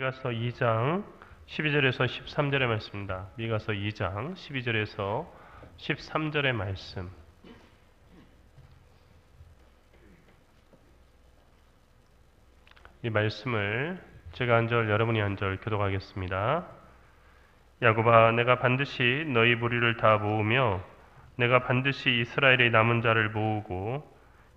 미가서 2장 12절에서 13절의 말씀입니다. 미가서 2장 12절에서 13절의 말씀. 이 말씀을 제가 한 절, 여러분이 한 절 교독하겠습니다. 야곱아, 내가 반드시 너희 무리를 다 모으며 내가 반드시 이스라엘의 남은 자를 모으고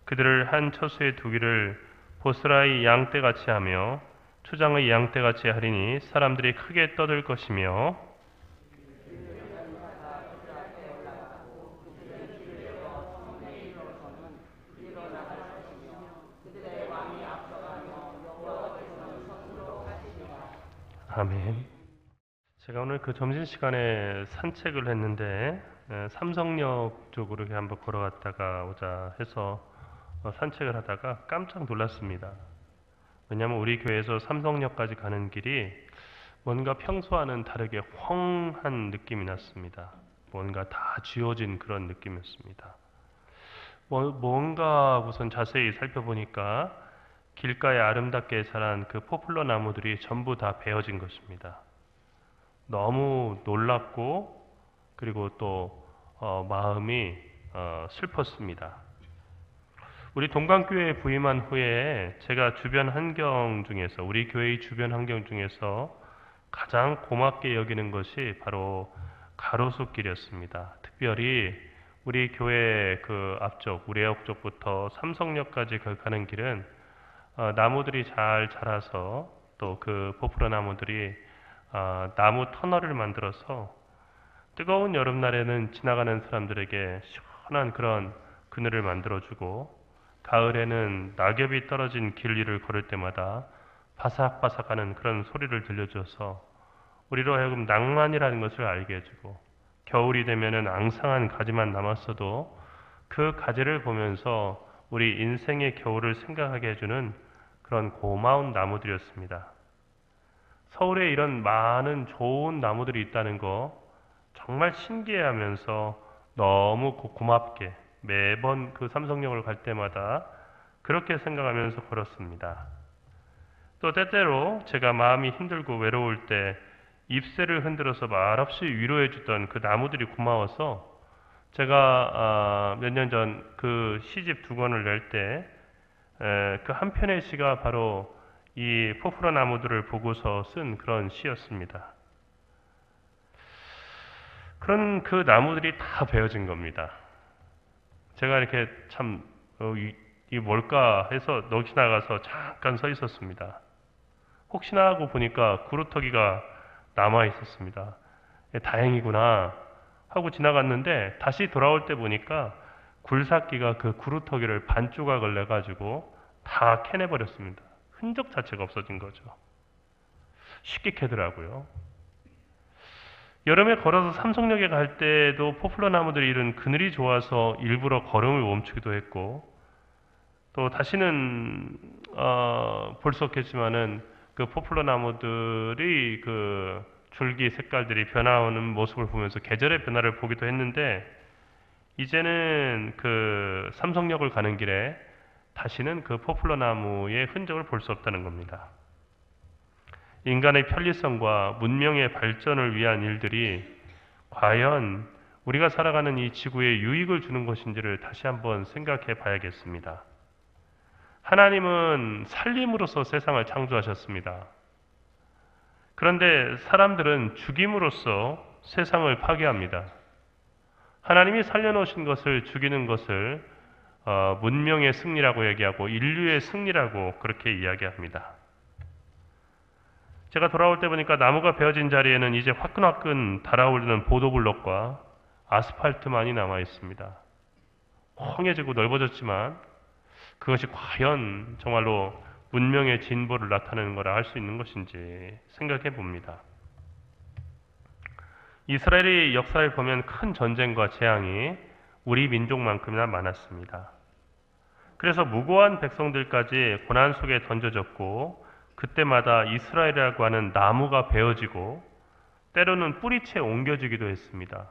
그들을 한 처소에 두기를 보스라의 양떼같이 하며 초장의 양떼같이 하리니 사람들이 크게 떠들 것이며 아멘. 제가 오늘 그 점심시간에 산책을 했는데 삼성역 쪽으로 이렇게 한번 걸어갔다가 오자 해서 산책을 하다가 깜짝 놀랐습니다. 왜냐하면 우리 교회에서 삼성역까지 가는 길이 뭔가 평소와는 다르게 황한 느낌이 났습니다. 뭔가 다 쥐어진 그런 느낌이었습니다. 뭔가 우선 자세히 살펴보니까 길가에 아름답게 자란 그 포플러 나무들이 전부 다 베어진 것입니다. 너무 놀랍고 그리고 또 마음이 슬펐습니다. 우리 동강교회에 부임한 후에 제가 주변 환경 중에서 우리 교회의 주변 환경 중에서 가장 고맙게 여기는 것이 바로 가로수길이었습니다. 특별히 우리 교회 그 앞쪽 우레역 쪽부터 삼성역까지 가는 길은 나무들이 잘 자라서 또 그 포플러 나무들이 나무 터널을 만들어서 뜨거운 여름날에는 지나가는 사람들에게 시원한 그런 그늘을 만들어주고 가을에는 낙엽이 떨어진 길 위를 걸을 때마다 바삭바삭하는 그런 소리를 들려줘서 우리로 하여금 낭만이라는 것을 알게 해주고 겨울이 되면은 앙상한 가지만 남았어도 그 가지를 보면서 우리 인생의 겨울을 생각하게 해주는 그런 고마운 나무들이었습니다. 서울에 이런 많은 좋은 나무들이 있다는 거 정말 신기해하면서 너무 고맙게 매번 그 삼성역을 갈 때마다 그렇게 생각하면서 걸었습니다. 또 때때로 제가 마음이 힘들고 외로울 때 잎새를 흔들어서 말없이 위로해 주던 그 나무들이 고마워서 제가 몇 년 전 그 시집 2권을 낼 때 그 한 편의 시가 바로 이 포플러 나무들을 보고서 쓴 그런 시였습니다. 그런 그 나무들이 다 베어진 겁니다. 제가 이렇게 참 이 뭘까 해서 넋이 나가서 잠깐 서 있었습니다. 혹시나 하고 보니까 구루터기가 남아 있었습니다. 다행이구나 하고 지나갔는데 다시 돌아올 때 보니까 굴삭기가 그 구루터기를 반조각을 내가지고 다 캐내버렸습니다. 흔적 자체가 없어진 거죠. 쉽게 캐더라고요. 여름에 걸어서 삼성역에 갈 때도 포플러 나무들이 이런 그늘이 좋아서 일부러 걸음을 멈추기도 했고 또 다시는 볼 수 없겠지만은 그 포플러 나무들이 그 줄기 색깔들이 변화하는 모습을 보면서 계절의 변화를 보기도 했는데 이제는 그 삼성역을 가는 길에 다시는 그 포플러 나무의 흔적을 볼 수 없다는 겁니다. 인간의 편리성과 문명의 발전을 위한 일들이 과연 우리가 살아가는 이 지구에 유익을 주는 것인지를 다시 한번 생각해 봐야겠습니다. 하나님은 살림으로써 세상을 창조하셨습니다. 그런데 사람들은 죽임으로써 세상을 파괴합니다. 하나님이 살려놓으신 것을 죽이는 것을 문명의 승리라고 얘기하고 인류의 승리라고 그렇게 이야기합니다. 제가 돌아올 때 보니까 나무가 베어진 자리에는 이제 화끈화끈 달아오르는 보도블록과 아스팔트만이 남아 있습니다. 헝해지고 넓어졌지만 그것이 과연 정말로 문명의 진보를 나타내는 거라 할 수 있는 것인지 생각해 봅니다. 이스라엘의 역사를 보면 큰 전쟁과 재앙이 우리 민족만큼이나 많았습니다. 그래서 무고한 백성들까지 고난 속에 던져졌고 그때마다 이스라엘이라고 하는 나무가 베어지고 때로는 뿌리채 옮겨지기도 했습니다.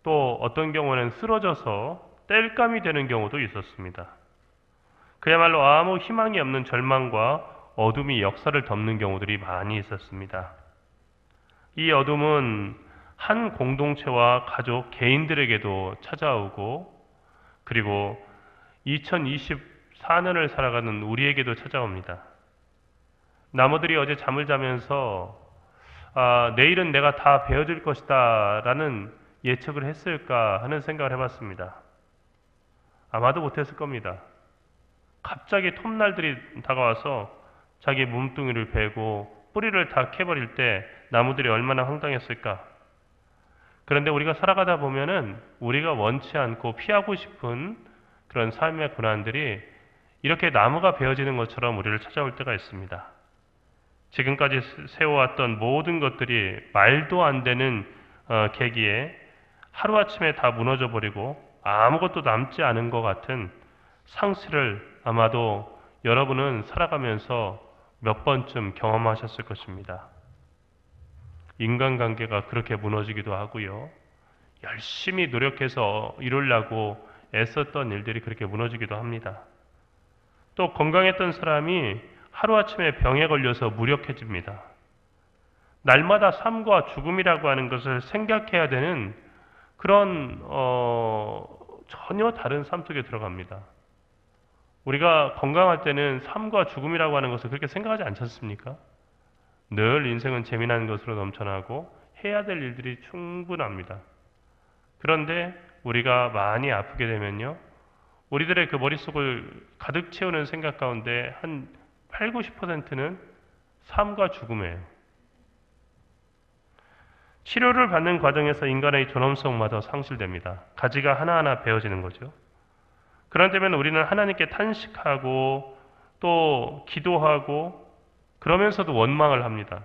또 어떤 경우는 쓰러져서 땔감이 되는 경우도 있었습니다. 그야말로 아무 희망이 없는 절망과 어둠이 역사를 덮는 경우들이 많이 있었습니다. 이 어둠은 한 공동체와 가족, 개인들에게도 찾아오고 그리고 2024년을 살아가는 우리에게도 찾아옵니다. 나무들이 어제 잠을 자면서 내일은 내가 다 베어질 것이다 라는 예측을 했을까 하는 생각을 해봤습니다. 아마도 못했을 겁니다. 갑자기 톱날들이 다가와서 자기 몸뚱이를 베고 뿌리를 다 캐버릴 때 나무들이 얼마나 황당했을까. 그런데 우리가 살아가다 보면은 우리가 원치 않고 피하고 싶은 그런 삶의 고난들이 이렇게 나무가 베어지는 것처럼 우리를 찾아올 때가 있습니다. 지금까지 세워왔던 모든 것들이 말도 안 되는 계기에 하루아침에 다 무너져 버리고 아무것도 남지 않은 것 같은 상실을 아마도 여러분은 살아가면서 몇 번쯤 경험하셨을 것입니다. 인간관계가 그렇게 무너지기도 하고요. 열심히 노력해서 이루려고 애썼던 일들이 그렇게 무너지기도 합니다. 또 건강했던 사람이 하루아침에 병에 걸려서 무력해집니다. 날마다 삶과 죽음이라고 하는 것을 생각해야 되는 그런 전혀 다른 삶 속에 들어갑니다. 우리가 건강할 때는 삶과 죽음이라고 하는 것을 그렇게 생각하지 않지 않습니까? 늘 인생은 재미난 것으로 넘쳐나고 해야 될 일들이 충분합니다. 그런데 우리가 많이 아프게 되면요, 우리들의 그 머릿속을 가득 채우는 생각 가운데 한 8, 90%는 삶과 죽음이에요. 치료를 받는 과정에서 인간의 존엄성마저 상실됩니다. 가지가 하나하나 베어지는 거죠. 그런 때면 우리는 하나님께 탄식하고 또 기도하고 그러면서도 원망을 합니다.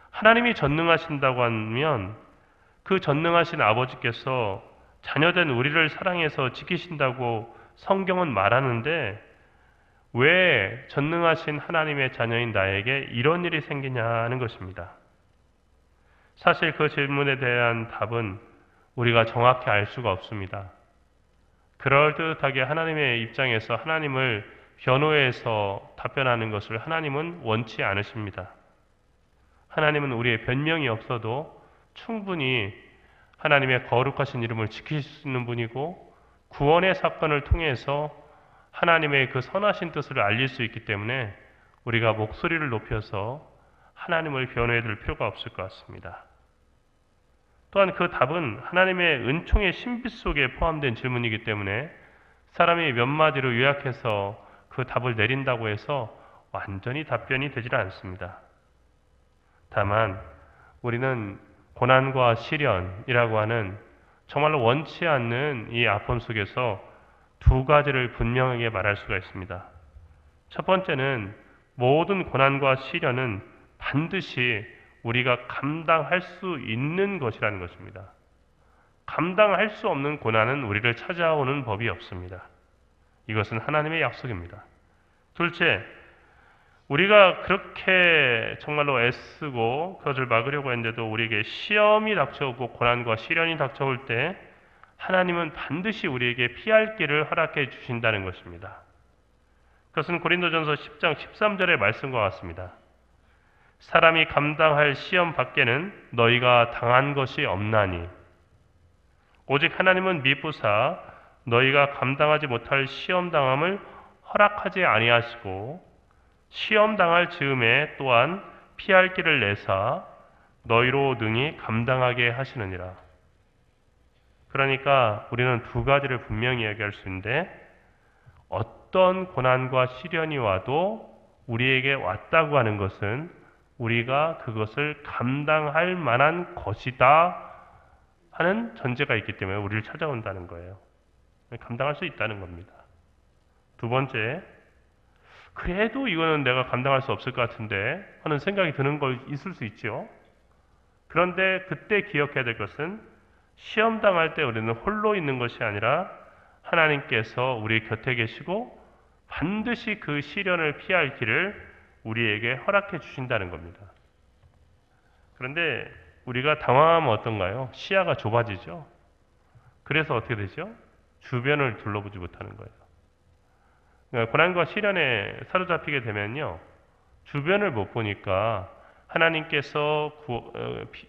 하나님이 전능하신다고 하면 그 전능하신 아버지께서 자녀된 우리를 사랑해서 지키신다고 성경은 말하는데 왜 전능하신 하나님의 자녀인 나에게 이런 일이 생기냐는 것입니다. 사실 그 질문에 대한 답은 우리가 정확히 알 수가 없습니다. 그럴듯하게 하나님의 입장에서 하나님을 변호해서 답변하는 것을 하나님은 원치 않으십니다. 하나님은 우리의 변명이 없어도 충분히 하나님의 거룩하신 이름을 지키시는 분이고 구원의 사건을 통해서 하나님의 그 선하신 뜻을 알릴 수 있기 때문에 우리가 목소리를 높여서 하나님을 변호해 줄 필요가 없을 것 같습니다. 또한 그 답은 하나님의 은총의 신비 속에 포함된 질문이기 때문에 사람이 몇 마디로 요약해서 그 답을 내린다고 해서 완전히 답변이 되질 않습니다. 다만 우리는 고난과 시련이라고 하는 정말로 원치 않는 이 아픔 속에서 두 가지를 분명하게 말할 수가 있습니다. 첫 번째는 모든 고난과 시련은 반드시 우리가 감당할 수 있는 것이라는 것입니다. 감당할 수 없는 고난은 우리를 찾아오는 법이 없습니다. 이것은 하나님의 약속입니다. 둘째, 우리가 그렇게 정말로 애쓰고 그것을 막으려고 했는데도 우리에게 시험이 닥쳐오고 고난과 시련이 닥쳐올 때 하나님은 반드시 우리에게 피할 길을 허락해 주신다는 것입니다. 그것은 고린도전서 10장 13절의 말씀과 같습니다. 사람이 감당할 시험 밖에는 너희가 당한 것이 없나니 오직 하나님은 미쁘사 너희가 감당하지 못할 시험 당함을 허락하지 아니하시고 시험 당할 즈음에 또한 피할 길을 내사 너희로 능히 감당하게 하시느니라. 그러니까 우리는 두 가지를 분명히 얘기할 수 있는데 어떤 고난과 시련이 와도 우리에게 왔다고 하는 것은 우리가 그것을 감당할 만한 것이다 하는 전제가 있기 때문에 우리를 찾아온다는 거예요. 감당할 수 있다는 겁니다. 두 번째, 그래도 이거는 내가 감당할 수 없을 것 같은데 하는 생각이 드는 거 있을 수 있죠. 그런데 그때 기억해야 될 것은 시험 당할 때 우리는 홀로 있는 것이 아니라 하나님께서 우리 곁에 계시고 반드시 그 시련을 피할 길을 우리에게 허락해 주신다는 겁니다. 그런데 우리가 당황하면 어떤가요? 시야가 좁아지죠. 그래서 어떻게 되죠? 주변을 둘러보지 못하는 거예요. 고난과 시련에 사로잡히게 되면요, 주변을 못 보니까 하나님께서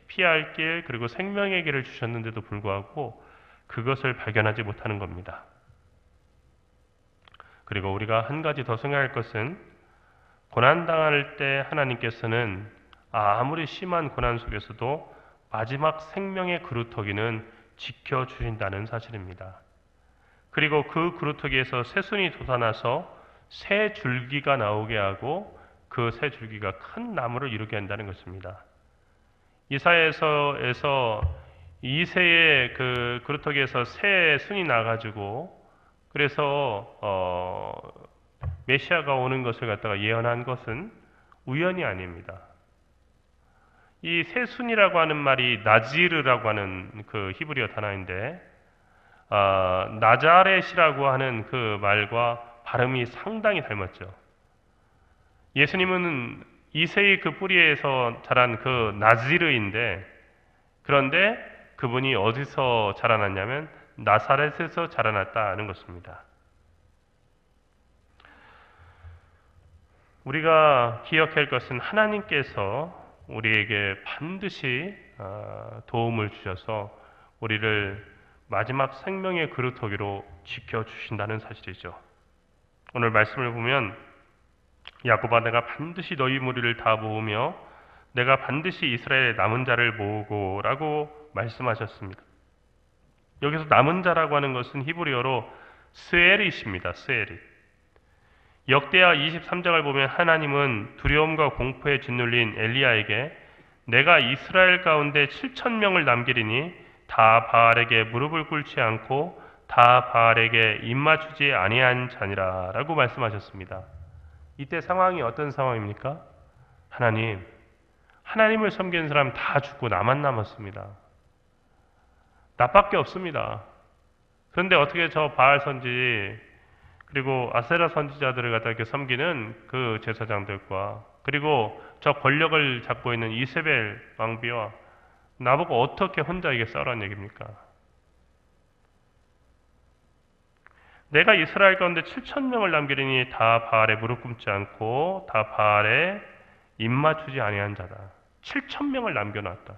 피할 길 그리고 생명의 길을 주셨는데도 불구하고 그것을 발견하지 못하는 겁니다. 그리고 우리가 한 가지 더 생각할 것은 고난당할 때 하나님께서는 아무리 심한 고난 속에서도 마지막 생명의 그루터기는 지켜주신다는 사실입니다. 그리고 그 그루터기에서 새순이 솟아나서 새 줄기가 나오게 하고 그 새 줄기가 큰 나무를 이루게 한다는 것입니다. 이사야서에서 이새의 그 그루터기에서 새 순이 나가지고 그래서 메시아가 오는 것을 갖다가 예언한 것은 우연이 아닙니다. 이 새순이라고 하는 말이 나지르라고 하는 그 히브리어 단어인데 나자렛이라고 하는 그 말과 발음이 상당히 닮았죠. 예수님은 이새의 그 뿌리에서 자란 그 나지르인데 그런데 그분이 어디서 자라났냐면 나사렛에서 자라났다는 것입니다. 우리가 기억해야 할 것은 하나님께서 우리에게 반드시 도움을 주셔서 우리를 마지막 생명의 그루터기로 지켜주신다는 사실이죠. 오늘 말씀을 보면 야곱아 내가 반드시 너희 무리를 다 모으며 내가 반드시 이스라엘의 남은 자를 모으고 라고 말씀하셨습니다. 여기서 남은 자라고 하는 것은 히브리어로 스에릿입니다. 스에릿. 역대하 23장을 보면 하나님은 두려움과 공포에 짓눌린 엘리야에게 내가 이스라엘 가운데 7,000명을 남기리니 다 바알에게 무릎을 꿇지 않고 다 바알에게 입맞추지 아니한 자니라 라고 말씀하셨습니다. 이때 상황이 어떤 상황입니까? 하나님을 섬기는 사람 다 죽고 나만 남았습니다. 나밖에 없습니다. 그런데 어떻게 저 바알 선지 그리고 아세라 선지자들을 갖다 이렇게 섬기는 그 제사장들과 그리고 저 권력을 잡고 있는 이세벨 왕비와 나보고 어떻게 혼자 이게 싸우라는 얘기입니까? 내가 이스라엘 가운데 7,000명을 남기리니 다 바알에 무릎 꿇지 않고 다 바알에 입맞추지 아니한 자다. 7,000명을 남겨놨다.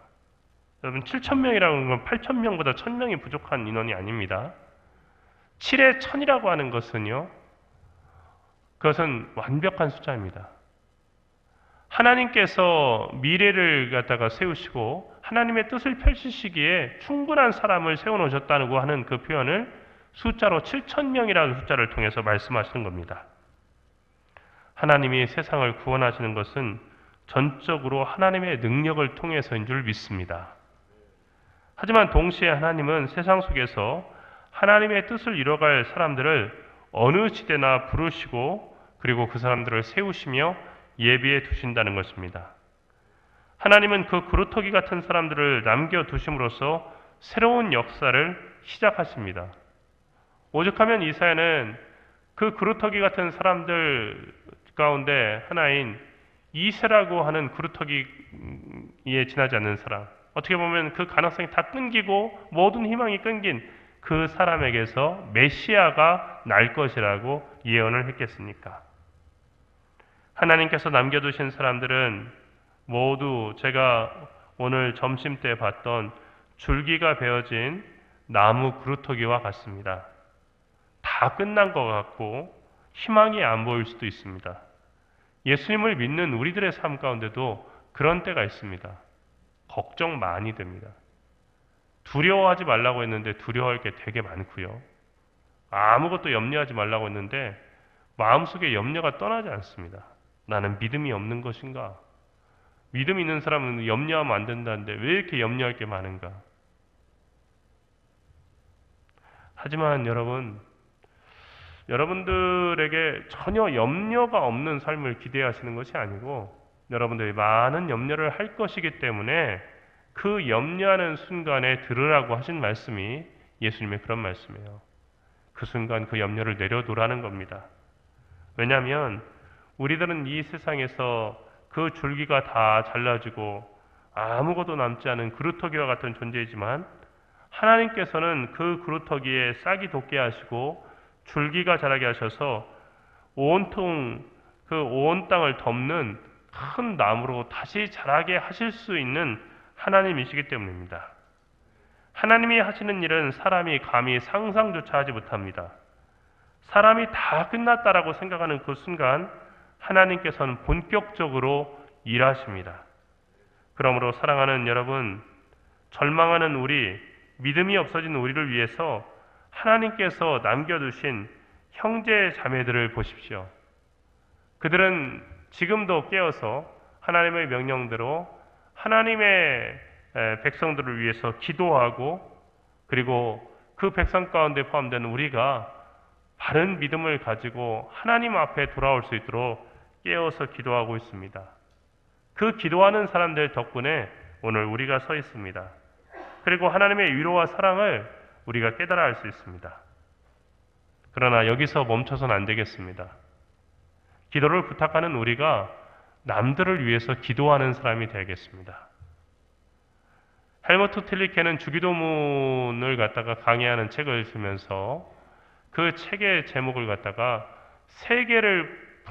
여러분 7,000명이라는 건 8,000명보다 1,000명이 부족한 인원이 아닙니다. 7의 1,000이라고 하는 것은요. 그것은 완벽한 숫자입니다. 하나님께서 미래를 갖다가 세우시고 하나님의 뜻을 펼치시기에 충분한 사람을 세워놓으셨다고 하는 그 표현을 숫자로 7,000명이라는 숫자를 통해서 말씀하시는 겁니다. 하나님이 세상을 구원하시는 것은 전적으로 하나님의 능력을 통해서인 줄 믿습니다. 하지만 동시에 하나님은 세상 속에서 하나님의 뜻을 이뤄갈 사람들을 어느 시대나 부르시고 그리고 그 사람들을 세우시며 예비해 두신다는 것입니다. 하나님은 그 그루터기 같은 사람들을 남겨두심으로써 새로운 역사를 시작하십니다. 오죽하면 이사야는 그 그루터기 같은 사람들 가운데 하나인 이새라고 하는 그루터기에 지나지 않는 사람, 어떻게 보면 그 가능성이 다 끊기고 모든 희망이 끊긴 그 사람에게서 메시아가 날 것이라고 예언을 했겠습니까? 하나님께서 남겨두신 사람들은 모두 제가 오늘 점심 때 봤던 줄기가 베어진 나무 그루터기와 같습니다. 다 끝난 것 같고 희망이 안 보일 수도 있습니다. 예수님을 믿는 우리들의 삶 가운데도 그런 때가 있습니다. 걱정 많이 됩니다. 두려워하지 말라고 했는데 두려워할 게 되게 많고요. 아무것도 염려하지 말라고 했는데 마음속에 염려가 떠나지 않습니다. 나는 믿음이 없는 것인가? 믿음 있는 사람은 염려하면 안 된다는데 왜 이렇게 염려할 게 많은가? 하지만 여러분들에게 전혀 염려가 없는 삶을 기대하시는 것이 아니고 여러분들이 많은 염려를 할 것이기 때문에 그 염려하는 순간에 들으라고 하신 말씀이 예수님의 그런 말씀이에요. 그 순간 그 염려를 내려놓으라는 겁니다. 왜냐하면 우리들은 이 세상에서 그 줄기가 다 잘라지고 아무것도 남지 않은 그루터기와 같은 존재이지만 하나님께서는 그 그루터기에 싹이 돋게 하시고 줄기가 자라게 하셔서 온통 그 온 땅을 덮는 큰 나무로 다시 자라게 하실 수 있는 하나님이시기 때문입니다. 하나님이 하시는 일은 사람이 감히 상상조차 하지 못합니다. 사람이 다 끝났다라고 생각하는 그 순간 하나님께서는 본격적으로 일하십니다. 그러므로 사랑하는 여러분, 절망하는 우리, 믿음이 없어진 우리를 위해서 하나님께서 남겨두신 형제 자매들을 보십시오. 그들은 지금도 깨어서 하나님의 명령대로 하나님의 백성들을 위해서 기도하고, 그리고 그 백성 가운데 포함된 우리가 바른 믿음을 가지고 하나님 앞에 돌아올 수 있도록 깨어서 기도하고 있습니다. 그 기도하는 사람들 덕분에 오늘 우리가 서 있습니다. 그리고 하나님의 위로와 사랑을 우리가 깨달아 알 수 있습니다. 그러나 여기서 멈춰서는 안 되겠습니다. 기도를 부탁하는 우리가 남들을 위해서 기도하는 사람이 되겠습니다. 헬무트 틸리케는 주기도문을 갖다가 강의하는 책을 쓰면서 그 책의 제목을 갖다가 세계를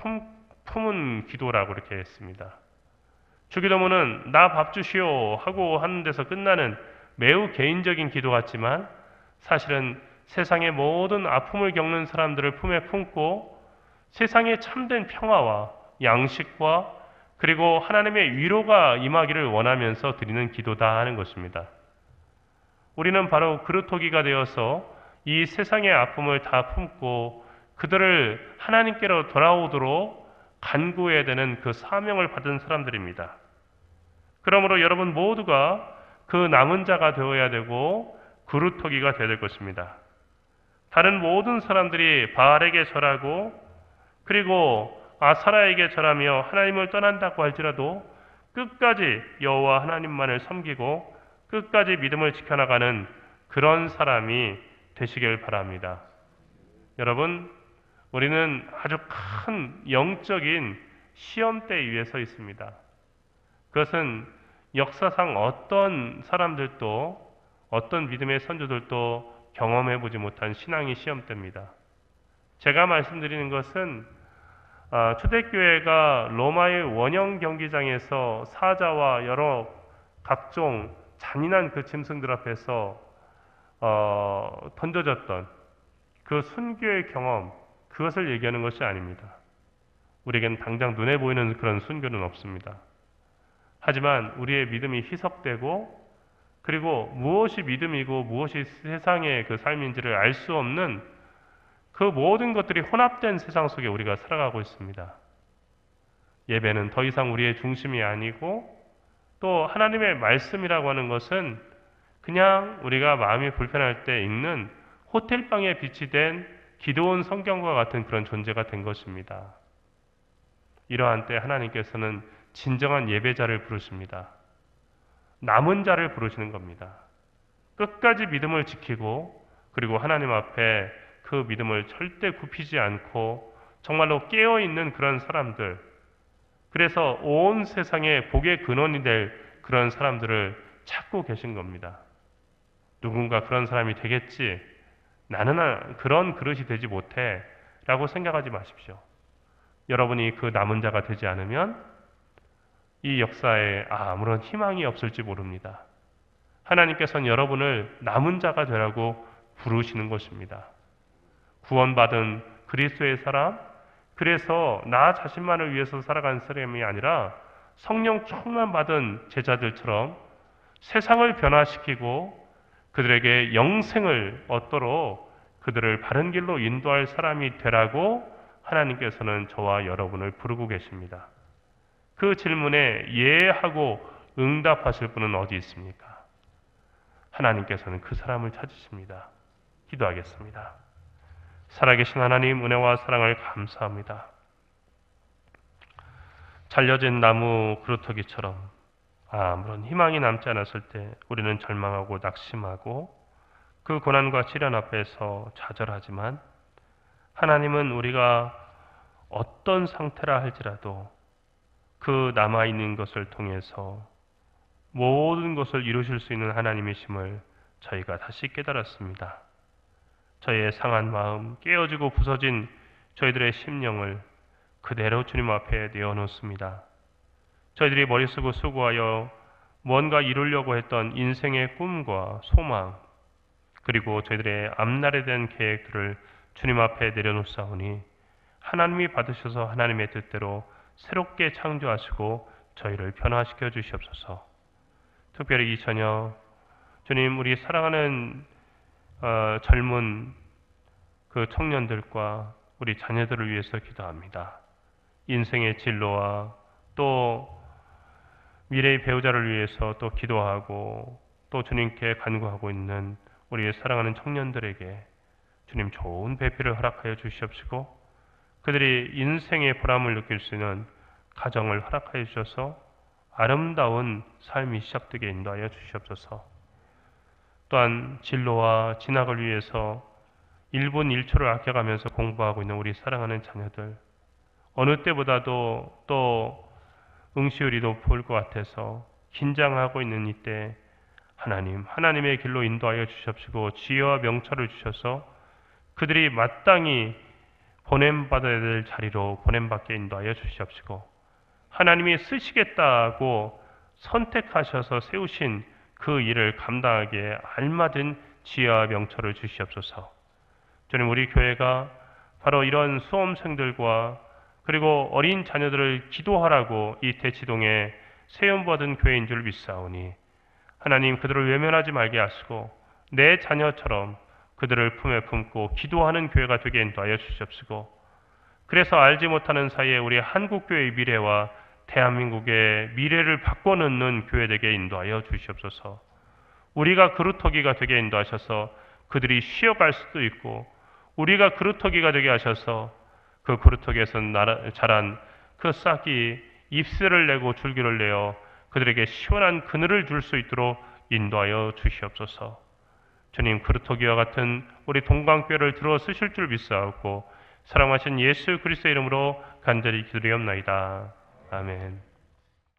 품은 기도라고 이렇게 했습니다. 주기도문은 나 밥 주시오 하고 하는 데서 끝나는 매우 개인적인 기도 같지만 사실은 세상의 모든 아픔을 겪는 사람들을 품에 품고 세상의 참된 평화와 양식과 그리고 하나님의 위로가 임하기를 원하면서 드리는 기도다 하는 것입니다. 우리는 바로 그루터기가 되어서 이 세상의 아픔을 다 품고 그들을 하나님께로 돌아오도록 간구해야 되는 그 사명을 받은 사람들입니다. 그러므로 여러분 모두가 그 남은 자가 되어야 되고 그루터기가 되어야 될 것입니다. 다른 모든 사람들이 바알에게 절하고 그리고 아사라에게 절하며 하나님을 떠난다고 할지라도 끝까지 여호와 하나님만을 섬기고 끝까지 믿음을 지켜나가는 그런 사람이 되시길 바랍니다. 여러분, 우리는 아주 큰 영적인 시험대 위에 서 있습니다. 그것은 역사상 어떤 사람들도 어떤 믿음의 선조들도 경험해보지 못한 신앙의 시험대입니다. 제가 말씀드리는 것은 초대교회가 로마의 원형 경기장에서 사자와 여러 각종 잔인한 그 짐승들 앞에서 던져졌던 그 순교의 경험, 그것을 얘기하는 것이 아닙니다. 우리에겐 당장 눈에 보이는 그런 순교는 없습니다. 하지만 우리의 믿음이 희석되고 그리고 무엇이 믿음이고 무엇이 세상의 그 삶인지를 알 수 없는 그 모든 것들이 혼합된 세상 속에 우리가 살아가고 있습니다. 예배는 더 이상 우리의 중심이 아니고 또 하나님의 말씀이라고 하는 것은 그냥 우리가 마음이 불편할 때 읽는 호텔방에 비치된 기도원 성경과 같은 그런 존재가 된 것입니다. 이러한 때 하나님께서는 진정한 예배자를 부르십니다. 남은 자를 부르시는 겁니다. 끝까지 믿음을 지키고 그리고 하나님 앞에 그 믿음을 절대 굽히지 않고 정말로 깨어있는 그런 사람들, 그래서 온 세상의 복의 근원이 될 그런 사람들을 찾고 계신 겁니다. 누군가 그런 사람이 되겠지, 나는 그런 그릇이 되지 못해 라고 생각하지 마십시오. 여러분이 그 남은 자가 되지 않으면 이 역사에 아무런 희망이 없을지 모릅니다. 하나님께서는 여러분을 남은 자가 되라고 부르시는 것입니다. 구원받은 그리스도의 사람, 그래서 나 자신만을 위해서 살아가는 사람이 아니라 성령 충만 받은 제자들처럼 세상을 변화시키고 그들에게 영생을 얻도록 그들을 바른 길로 인도할 사람이 되라고 하나님께서는 저와 여러분을 부르고 계십니다. 그 질문에 예하고 응답하실 분은 어디 있습니까? 하나님께서는 그 사람을 찾으십니다. 기도하겠습니다. 살아계신 하나님, 은혜와 사랑을 감사합니다. 잘려진 나무 그루터기처럼 아무런 희망이 남지 않았을 때 우리는 절망하고 낙심하고 그 고난과 시련 앞에서 좌절하지만 하나님은 우리가 어떤 상태라 할지라도 그 남아있는 것을 통해서 모든 것을 이루실 수 있는 하나님이심을 저희가 다시 깨달았습니다. 저희의 상한 마음, 깨어지고 부서진 저희들의 심령을 그대로 주님 앞에 내어놓습니다. 저희들이 머리 쓰고 수고하여 뭔가 이루려고 했던 인생의 꿈과 소망, 그리고 저희들의 앞날에 대한 계획들을 주님 앞에 내려놓사오니 하나님이 받으셔서 하나님의 뜻대로 새롭게 창조하시고 저희를 변화시켜 주시옵소서. 특별히 이 저녁 주님, 우리 사랑하는 젊은 그 청년들과 우리 자녀들을 위해서 기도합니다. 인생의 진로와 또 미래의 배우자를 위해서 또 기도하고 또 주님께 간구하고 있는 우리의 사랑하는 청년들에게 주님 좋은 배필을 허락하여 주시옵시고 그들이 인생의 보람을 느낄 수 있는 가정을 허락하여 주셔서 아름다운 삶이 시작되게 인도하여 주시옵소서. 또한 진로와 진학을 위해서 1분 1초를 아껴가면서 공부하고 있는 우리 사랑하는 자녀들, 어느 때보다도 또 응시율이 높을 것 같아서 긴장하고 있는 이때 하나님의 길로 인도하여 주시옵시고 지혜와 명철을 주셔서 그들이 마땅히 보냄받아야 될 자리로 보냄받게 인도하여 주시옵시고 하나님이 쓰시겠다고 선택하셔서 세우신 그 일을 감당하기에 알맞은 지혜와 명철을 주시옵소서. 주님, 우리 교회가 바로 이런 수험생들과 그리고 어린 자녀들을 기도하라고 이 대치동에 세움받은 교회인 줄 믿사오니 하나님, 그들을 외면하지 말게 하시고 내 자녀처럼 그들을 품에 품고 기도하는 교회가 되게 인도하여 주시옵시고 그래서 알지 못하는 사이에 우리 한국교회의 미래와 대한민국의 미래를 바꿔놓는 교회되게 인도하여 주시옵소서. 우리가 그루터기가 되게 인도하셔서 그들이 쉬어갈 수도 있고 우리가 그루터기가 되게 하셔서 그 그루터기에서 자란 그 싹이 잎새를 내고 줄기를 내어 그들에게 시원한 그늘을 줄 수 있도록 인도하여 주시옵소서. 주님, 그루터기와 같은 우리 동강교회를 들어 쓰실 줄 믿사옵고 사랑하신 예수 그리스도의 이름으로 간절히 기도드리옵나이다. 아멘.